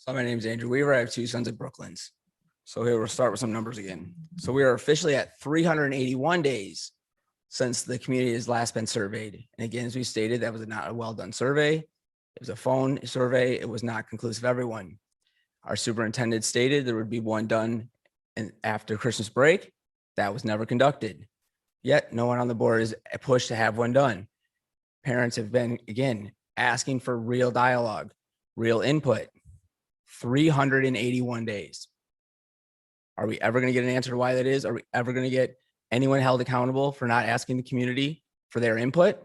So my name is Andrew Weaver. I have two sons at Brooklands. So here we'll start with some numbers again. So we are officially at 381 days since the community has last been surveyed. And again, as we stated, that was not a well done survey. It was a phone survey. It was not conclusive of everyone. Our superintendent stated there would be one done after Christmas break. That was never conducted. Yet no one on the board is pushed to have one done. Parents have been, again, asking for real dialogue, real input. 381 days. Are we ever going to get an answer to why that is? Are we ever going to get anyone held accountable for not asking the community for their input?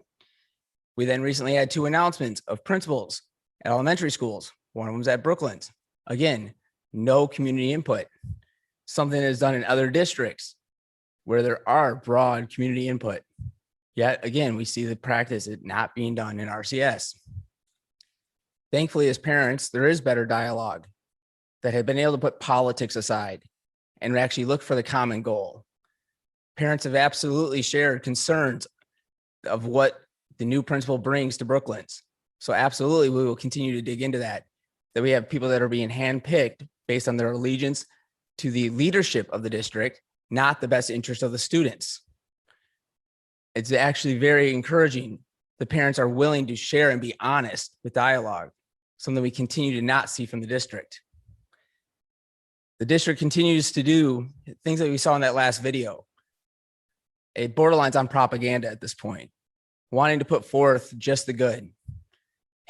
We then recently had two announcements of principals at elementary schools. One of them is at Brooklands. Again, no community input. Something that is done in other districts where there are broad community input. Yet again, we see the practice of not being done in RCS. Thankfully, as parents, there is better dialogue that have been able to put politics aside and actually look for the common goal. Parents have absolutely shared concerns of what the new principal brings to Brooklands. So absolutely, we will continue to dig into that we have people that are being handpicked based on their allegiance to the leadership of the district, not the best interest of the students. It's actually very encouraging. The parents are willing to share and be honest with dialogue, something we continue to not see from the district. The district continues to do things that we saw in that last video. It borderlines on propaganda at this point, wanting to put forth just the good,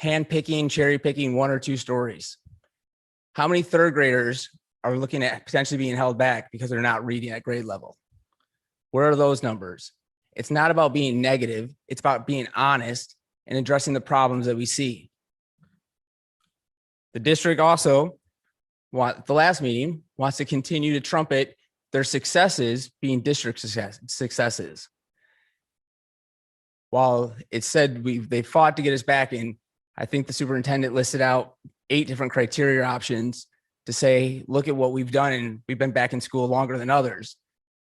handpicking, cherry picking one or two stories. How many third graders are looking at potentially being held back because they're not reading at grade level? Where are those numbers? It's not about being negative. It's about being honest and addressing the problems that we see. The district also, the last meeting, wants to continue to trumpet their successes being district successes. While it said they fought to get us back in, I think the superintendent listed out 8 different criteria options to say, look at what we've done, and we've been back in school longer than others.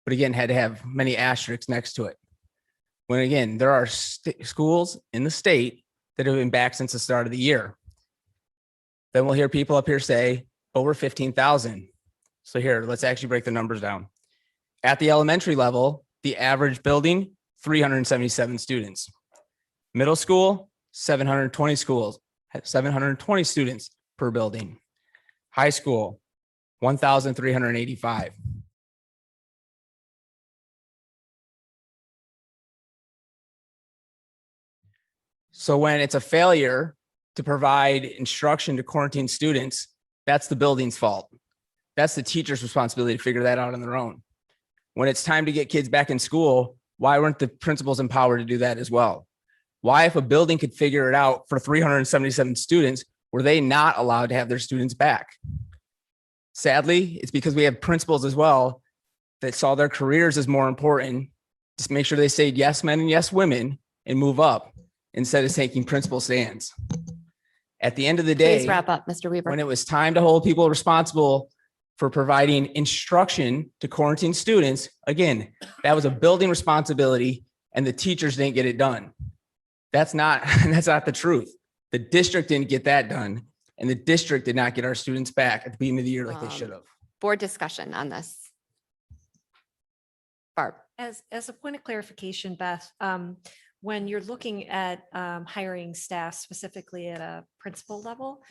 But again, had to have many asterisks next to it. When again, there are schools in the state that have been back since the start of the year. Then we'll hear people up here say over 15,000. So here, let's actually break the numbers down. At the elementary level, the average building, 377 students. Middle school, 720 students per building. High school, 1,385. So when it's a failure to provide instruction to quarantine students, that's the building's fault. That's the teacher's responsibility to figure that out on their own. When it's time to get kids back in school, why weren't the principals empowered to do that as well? Why, if a building could figure it out for 377 students, were they not allowed to have their students back? Sadly, it's because we have principals as well that saw their careers as more important. Just make sure they say yes men and yes women and move up instead of taking principal stands. At the end of the day, please wrap up, Mr. Weaver. When it was time to hold people responsible for providing instruction to quarantine students, again, that was a building responsibility and the teachers didn't get it done. That's not the truth. The district didn't get that done, and the district did not get our students back at the beginning of the year like they should have. Board discussion on this. Barb. As a point of clarification, Beth, when you're looking at hiring staff specifically at a principal level,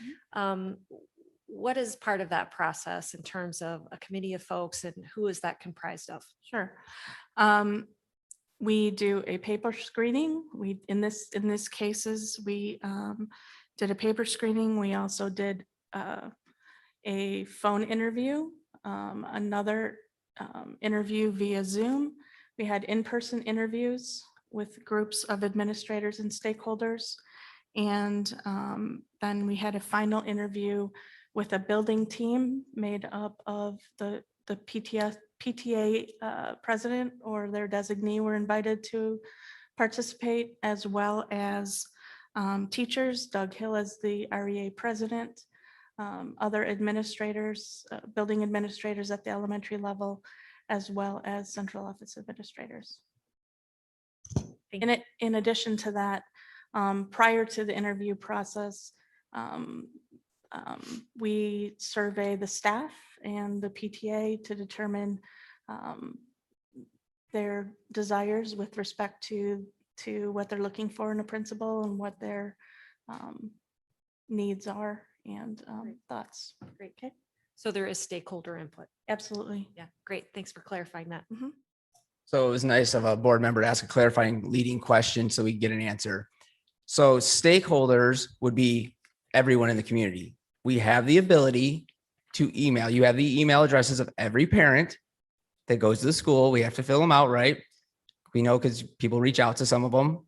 what is part of that process in terms of a committee of folks, and who is that comprised of? Sure. We do a paper screening. In this cases, we did a paper screening. We also did a phone interview, another interview via Zoom. We had in-person interviews with groups of administrators and stakeholders. And then we had a final interview with a building team made up of the PTA president or their designee were invited to participate, as well as teachers, Doug Hill as the REA president, other administrators, building administrators at the elementary level, as well as central office administrators. In addition to that, prior to the interview process, We survey the staff and the PTA to determine their desires with respect to what they're looking for in a principal and what their needs are and thoughts. Great. Okay. So there is stakeholder input. Absolutely. Yeah, great. Thanks for clarifying that. So it was nice of a board member to ask a clarifying leading question so we get an answer. So stakeholders would be everyone in the community. We have the ability to email. You have the email addresses of every parent that goes to the school. We have to fill them out, right? We know because people reach out to some of them.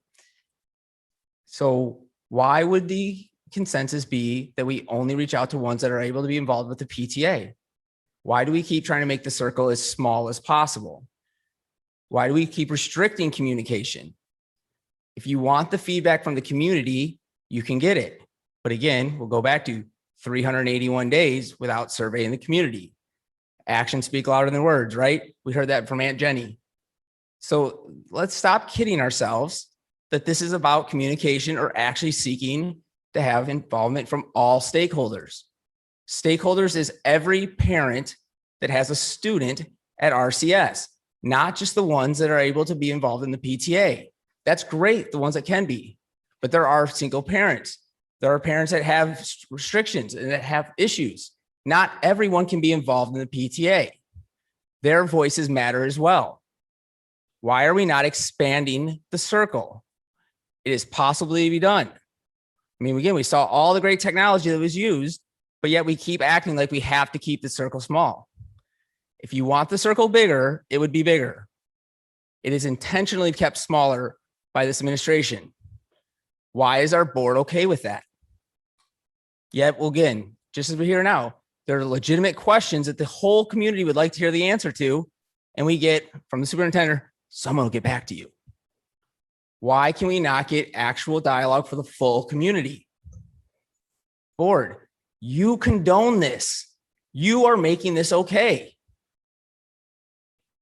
So why would the consensus be that we only reach out to ones that are able to be involved with the PTA? Why do we keep trying to make the circle as small as possible? Why do we keep restricting communication? If you want the feedback from the community, you can get it. But again, we'll go back to 381 days without surveying the community. Actions speak louder than words, right? We heard that from Aunt Jenny. So let's stop kidding ourselves that this is about communication or actually seeking to have involvement from all stakeholders. Stakeholders is every parent that has a student at RCS, not just the ones that are able to be involved in the PTA. That's great, the ones that can be, but there are single parents. There are parents that have restrictions and that have issues. Not everyone can be involved in the PTA. Their voices matter as well. Why are we not expanding the circle? It is possibly to be done. I mean, again, we saw all the great technology that was used, but yet we keep acting like we have to keep the circle small. If you want the circle bigger, it would be bigger. It is intentionally kept smaller by this administration. Why is our board okay with that? Yet, well, again, just as we're here now, there are legitimate questions that the whole community would like to hear the answer to, and we get from the superintendent, someone will get back to you. Why can we not get actual dialogue for the full community? Board, you condone this. You are making this okay.